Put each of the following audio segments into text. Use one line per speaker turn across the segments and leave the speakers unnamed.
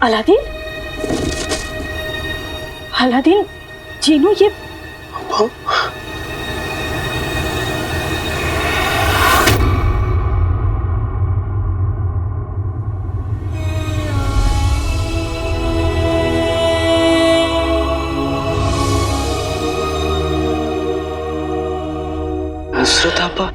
Aladdin, Aladdin, Jinu ये
नुसरत आपा,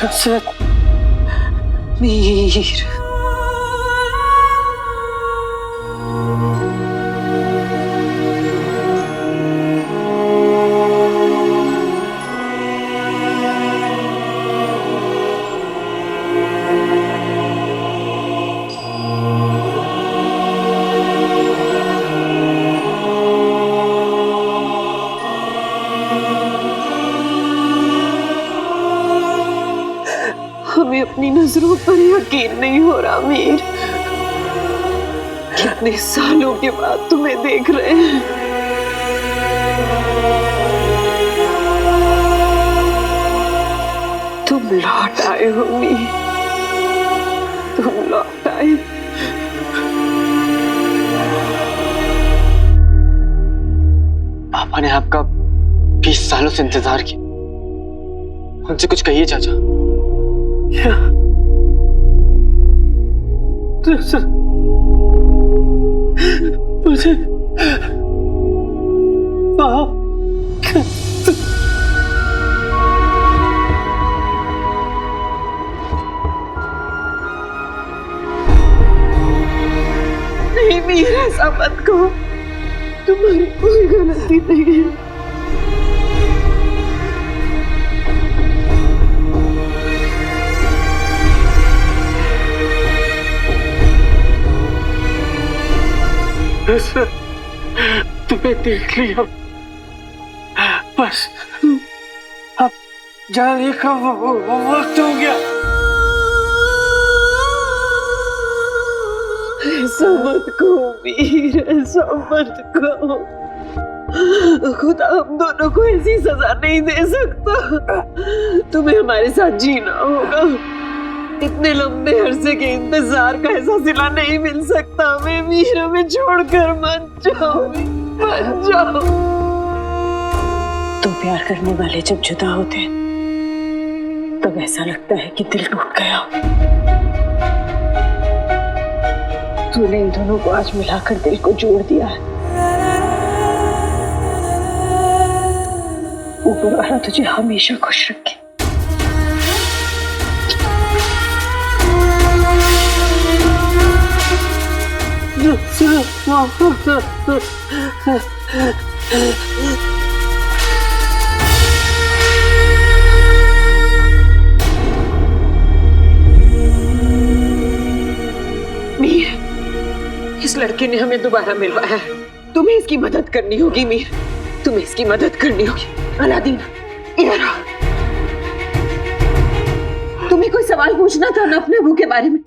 नुसरत, मीर,
हमें अपनी नजरों पर यकीन नहीं हो रहा मीर। कितने सालों के बाद तुम्हें देख रहे हैं। तुम लौट आए हो मीर, तुम लौट आए।
पापा ने आपका 20 सालों से इंतजार किया। उनसे कुछ कहिए चाचा।
मुझे माफ कर दो।
नहीं मीर, ऐसा मत कहो, तुम्हारी कोई गलती नहीं है।
तुम्हें देख लिया, बस अब जाने का वक्त हो गया।
ऐसा मत कहो मीर, ऐसा मत कहो। खुदा हम दोनों को ऐसी सजा नहीं दे सकता। तुम्हें हमारे साथ जीना होगा। इतने लंबे अरसे के इंतजार का ऐसा सिला नहीं मिल सकता हमें मीर। हमें छोड़कर मत जाओ, मत जाओ। तो प्यार करने वाले जब जुदा होते हैं तब ऐसा लगता है कि दिल टूट गया। तूने इन दोनों को आज मिलाकर दिल को जोड़ दिया है। ऊपर वाला तुझे हमेशा खुश रखे। मीर, इस लड़के ने हमें दोबारा मिलवाया है। तुम्हें इसकी मदद करनी होगी मीर, तुम्हें इसकी मदद करनी होगी। अलादीन, इधर आओ। तुम्हें कोई सवाल पूछना था ना अपने अबू के बारे में?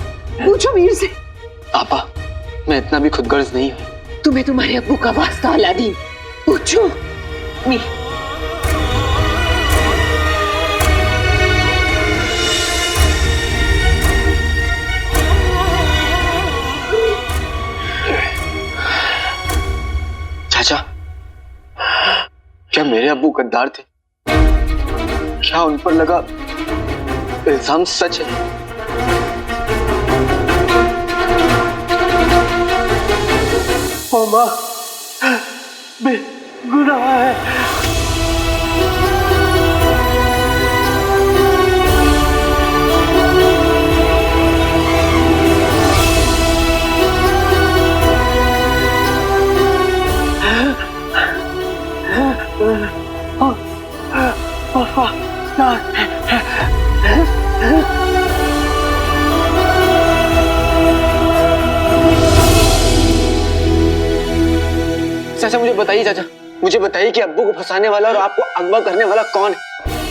पूछो मीर से।
पापा, मैं इतना भी खुदगर्ज नहीं हूँ।
तुम्हें तुम्हारे अब्बू का वास्ता अलादीन, पूछो। मीर,
क्या मेरे अब्बू गद्दार थे? क्या उन पर लगा इल्जाम सच है?
ओ माँ, बेगुनाह है।
चाचा मुझे बताइए, चाचा मुझे बताइए कि अब्बू को फंसाने वाला और आपको अगवा करने वाला कौन है?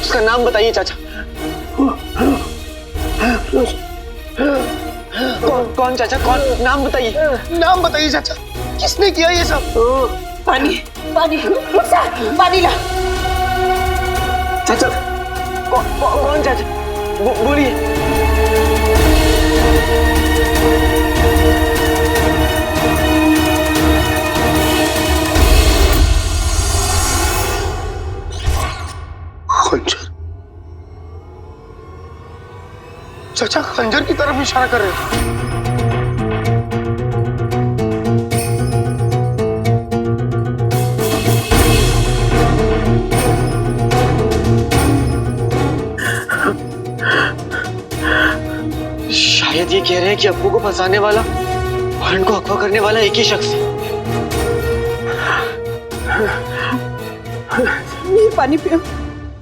उसका नाम बताइए चाचा। कौन चाचा, कौन? नाम बताइए, नाम बताइए चाचा। किसने किया ये सब?
पानी पानी पानी ला।
चाचा कौन चाचा? बोलिए। खंजर? चाचा खंजर की तरफ इशारा कर रहे हैं। शायद ये कह रहे हैं कि अब्बू को फंसाने वाला और इनको अगवा करने वाला एक ही शख्स है।
पानी पियो,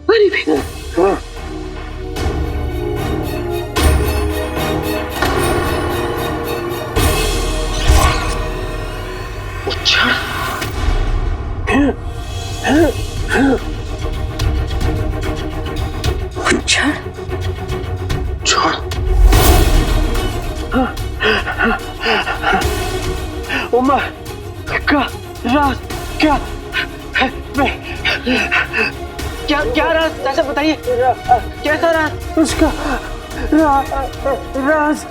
पानी पियो।
उच्छाड़?
उच्छाड़?
छोड़।
उमर का राज क्या है?
क्या राज? चाचा बताइए, कैसा राज?
उसका राज।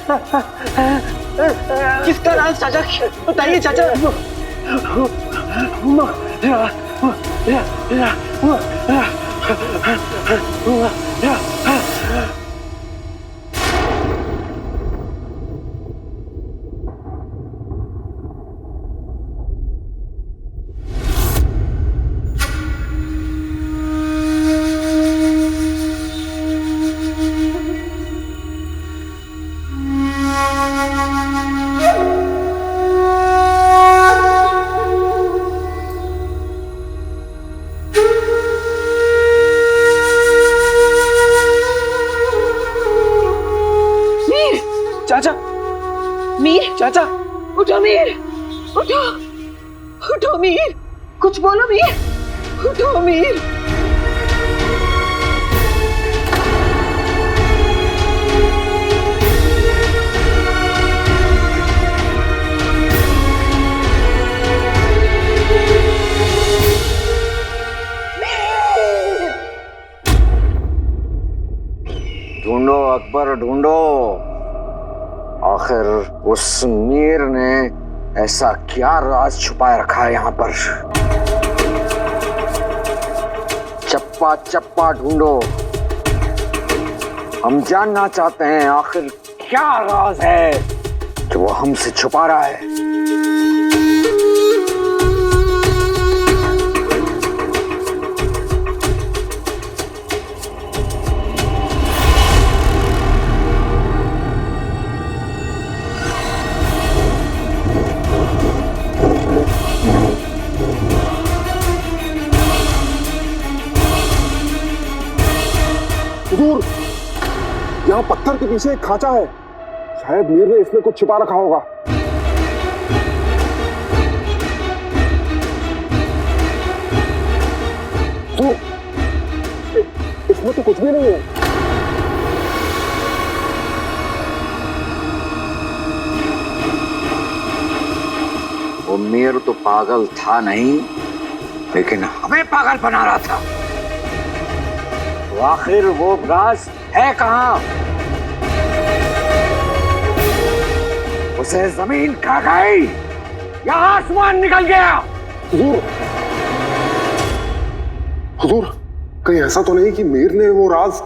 किसका राज चाचा? बताइए चाचा।
चाचा,
मीर,
चाचा,
उठो मीर, उठो, उठो मीर, कुछ बोलो मीर, उठो मीर।
ढूंढो अकबर ढूंढो, आखिर उस मीर ने ऐसा क्या राज छुपाए रखा है यहाँ पर। चप्पा चप्पा ढूंढो, हम जानना चाहते हैं आखिर क्या राज है जो वो हमसे छुपा रहा है।
हुजूर, यहाँ पत्थर के पीछे एक खांचा है, शायद मीर ने इसमें कुछ छिपा रखा होगा। तो इसमें तो कुछ भी नहीं है।
वो मीर तो पागल था नहीं, लेकिन हमें पागल बना रहा था। तो आखिर वो राज है कहां? उसे जमीन खा गई या आसमान निकल गया?
हुजूर, हुजूर, कहीं ऐसा तो नहीं कि मीर ने वो राज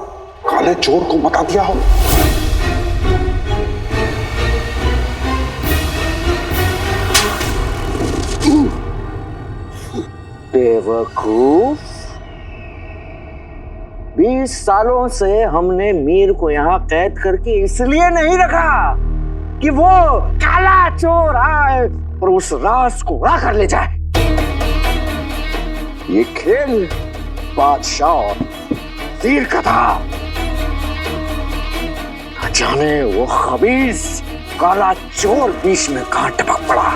काले चोर को बता दिया हो?
बेवकूफ, 20 सालों से हमने मीर को यहाँ कैद करके इसलिए नहीं रखा कि वो काला चोर आए और उस राज को उड़ा कर ले जाए। ये खेल बादशाह और वीर का था। न जाने वो खबीस काला चोर बीच में कहां टपक पड़ा।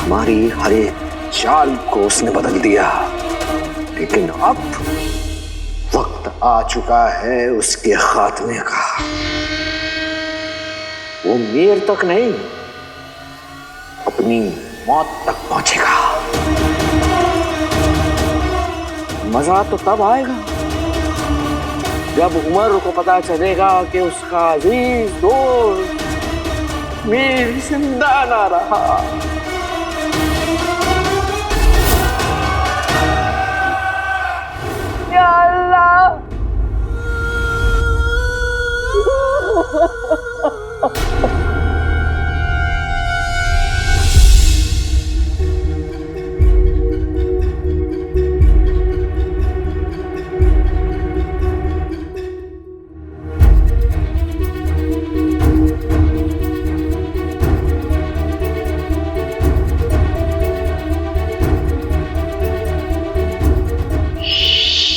हमारी हर एक चाल को उसने बदल दिया, लेकिन अब वक्त आ चुका है उसके खात्मे का। वो मीर तक नहीं, अपनी मौत तक पहुंचेगा। मजा तो तब आएगा जब उमर को पता चलेगा कि उसका अजीज दोस्त मीर जिंदा ना रहा। या अल्लाह,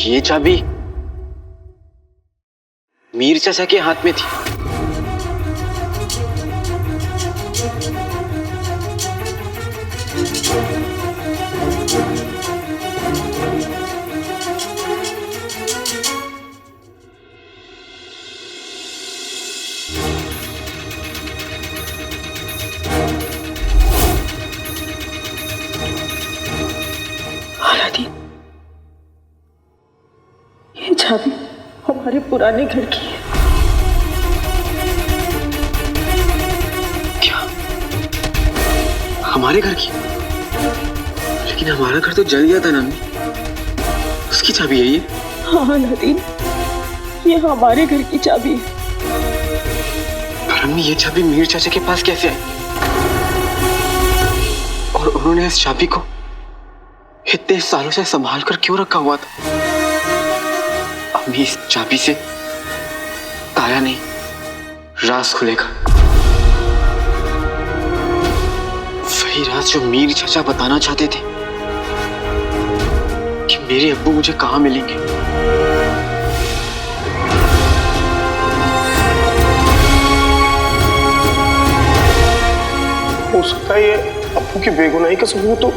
ये चाबी मीर चाचा के हाथ में थी।
ये चाबी हमारे पुराने घर की है।
क्या? हमारे घर की? लेकिन हमारा घर तो जल गया था ना अम्मी। उसकी चाबी है ये?
हाँ नदीम, ये हमारे घर की चाबी है।
पर अम्मी, ये चाबी मीर चाचा के पास कैसे आई? और उन्होंने इस चाबी को इतने सालों से संभाल कर क्यों रखा हुआ था? अम्मी, इस चाबी से ताला नहीं, राज खुलेगा। वही राज जो मीर चाचा बताना चाहते थे कि मेरे अब्बू मुझे कहां मिलेंगे।
हो सकता है ये अब्बू की बेगुनाही का सबूत हो।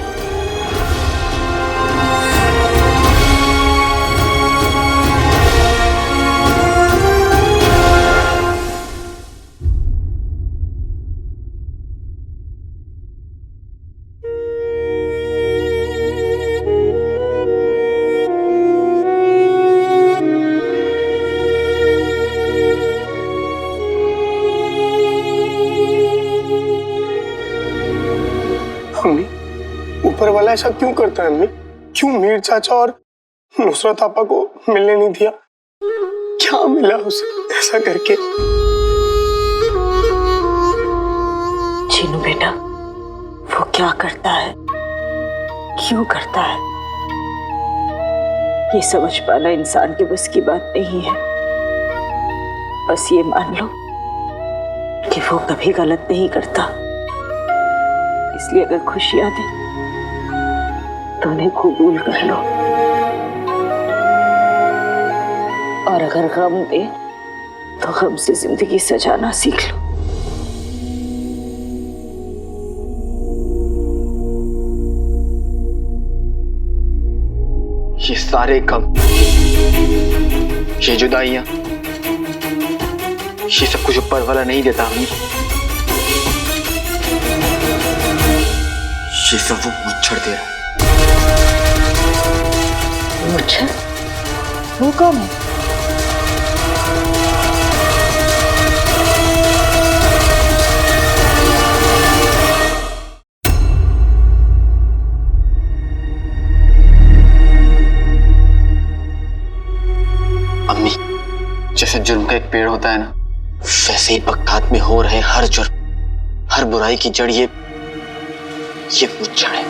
अम्मी, ऊपर वाला ऐसा क्यों करता है अम्मी? क्यों मीर चाचा और नुसरत आपा को मिलने नहीं दिया? क्या मिला उसे ऐसा करके?
चीनू बेटा, वो क्या करता है, क्यों करता है, ये समझ पाना इंसान के बस की बात नहीं है। बस ये मान लो कि वो कभी गलत नहीं करता। इसलिए अगर खुशियां दे तो उन्हें कबूल कर लो, और अगर गम दे तो गम से जिंदगी सजाना सीख लो।
ये सारे गम, ये जुदाइयां, ये सब कुछ ऊपर वाला नहीं देता अम्मी। ये सब वो मच्छर दे रहा है।
मच्छर? वो कौन है?
जैसे जुर्म का एक पेड़ होता है ना, वैसे ही बगदाद में हो रहे हर जुर्म, हर बुराई की जड़ ये मुझ है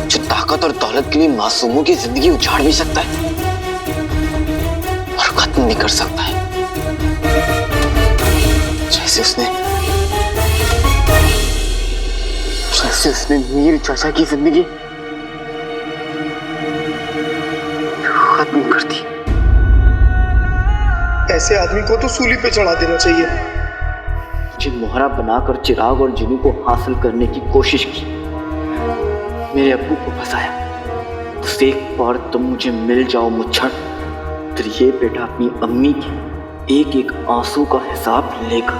जो ताकत और दौलत के लिए मासूमों की जिंदगी उजाड़ भी सकता है और खत्म भी कर सकता है। जैसे उसने मीर चाचा की जिंदगी खत्म कर दी।
ऐसे आदमी को तो सूली पे चढ़ा देना चाहिए।
मुझे मोहरा बनाकर चिराग और जिन्नू को हासिल करने की कोशिश की, मेरे अब्बू को फंसाया। बस एक बार तुम मुझे मिल जाओ मुच्छड़, फिर ये बेटा अपनी अम्मी के एक एक आंसू का हिसाब लेगा।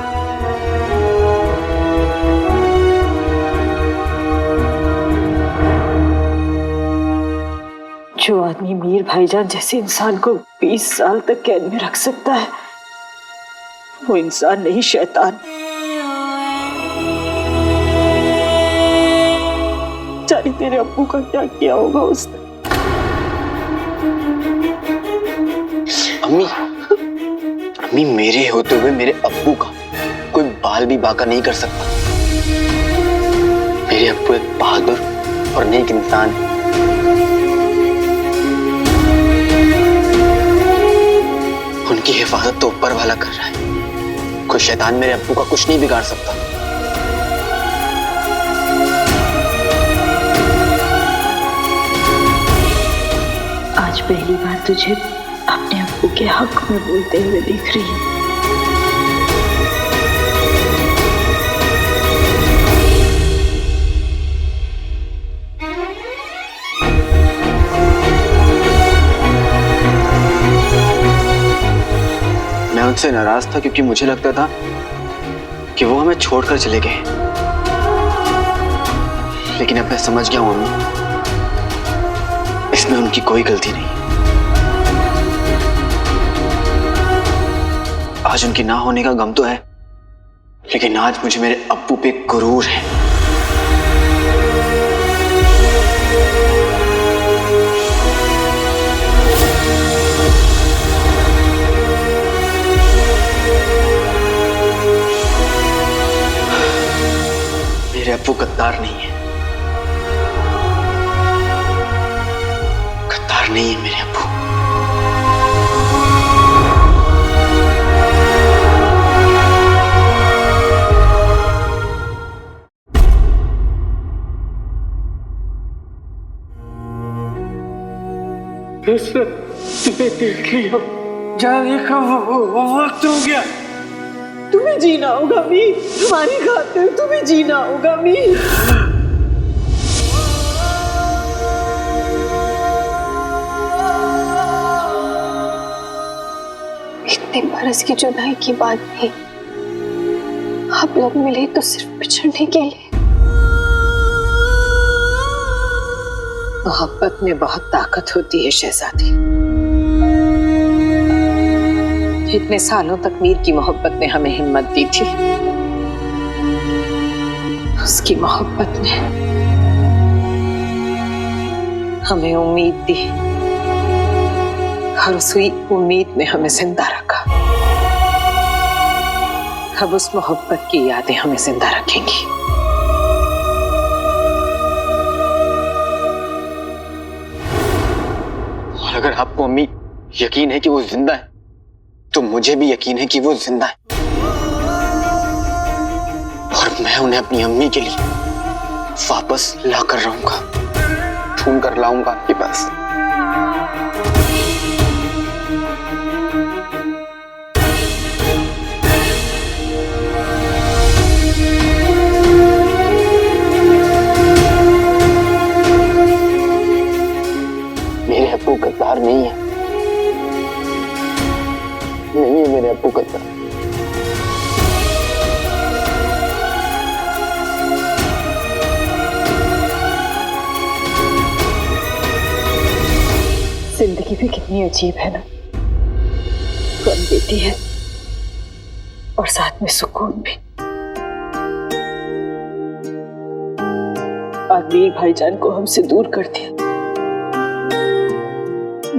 जो आदमी मीर भाईजान जैसे इंसान को 20 साल तक कैद में रख सकता है, वो इंसान नहीं शैतान। जाने तेरे अब्बू का क्या किया होगा उसने।
अम्मी मेरे होते हुए मेरे अब्बू का कोई बाल भी बाका नहीं कर सकता। मेरे अब्बू एक बहादुर और नेक इंसान है। उनकी हिफाजत तो ऊपर वाला कर रहा है, कोई शैतान मेरे अब्बू का कुछ नहीं बिगाड़ सकता।
आज पहली बार तुझे अपने अब्बू के हक में बोलते हुए देख रही हूँ।
मैं उनसे नाराज था क्योंकि मुझे लगता था कि वो हमें छोड़कर चले गए, लेकिन अब मैं समझ गया हूं अम्मी, इसमें उनकी कोई गलती नहीं। आज उनके ना होने का गम तो है, लेकिन आज मुझे मेरे अब्बू पे गुरूर है। मेरे अब्बू गद्दार नहीं है, गद्दार नहीं है मेरे अब्बू।
तुम्हें देख लिया, जाने का वक्त हो गया। तुम्हें जीना होगा मीर, तुम्हारी खातिर तुम्हें जीना होगा मीर।
इतने बरस की जुदाई की बात भी, आप लोग मिले तो सिर्फ बिछड़ने के लिए।
मोहब्बत में बहुत ताकत होती है शहजादी। इतने सालों तक मीर की मोहब्बत ने हमें हिम्मत दी थी, उसकी मोहब्बत ने हमें उम्मीद दी, और उसी उम्मीद ने हमें जिंदा रखा। अब उस मोहब्बत की यादें हमें जिंदा रखेंगी।
और अगर आपको अम्मी यकीन है कि वो जिंदा है, तो मुझे भी यकीन है कि वो जिंदा है, और मैं उन्हें अपनी अम्मी के लिए वापस लाकर रहूंगा, ढूंढ कर लाऊंगा आपके पास। मेरे अब्बू गद्दार नहीं है, नहीं है मेरे अब्बू गद्दार।
जिंदगी भी कितनी अजीब है ना, गम देती है और साथ में सुकून भी। आदमी भाईजान को हमसे दूर कर दिया,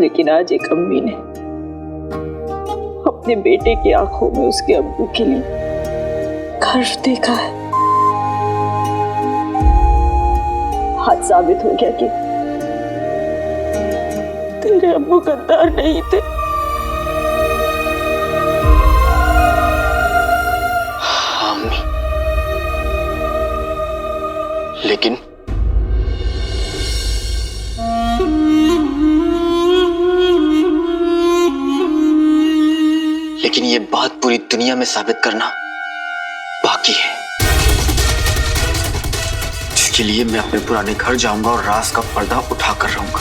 लेकिन आज एक अम्मी ने अपने बेटे की आंखों में उसके अब्बू के लिए गर्व देखा है। आज साबित हो गया कि तेरे अब्बू गद्दार नहीं थे।
हाँ अम्मी, लेकिन ये बात पूरी दुनिया में साबित करना बाकी है, जिसके लिए मैं अपने पुराने घर जाऊंगा और राज का पर्दा उठाकर रहूंगा।